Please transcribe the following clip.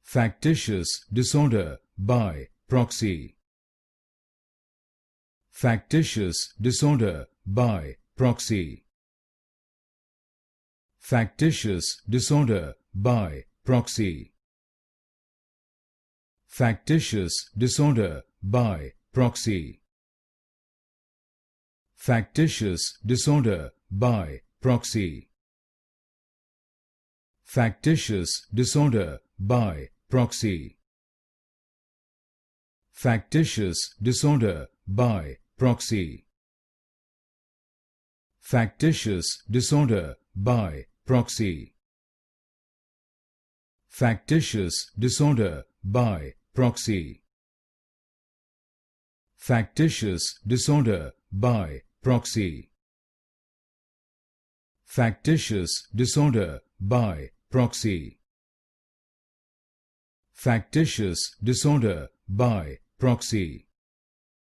Factitious disorder by proxy. Factitious disorder by proxy. Factitious disorder by proxy. Factitious disorder by proxy. Factitious disorder by proxy. Factitious disorder by proxy. Factitious disorder by proxy. Factitious disorder by proxy. Factitious disorder by proxy. Factitious disorder by proxy. Factitious disorder by proxy. Factitious disorder by proxy.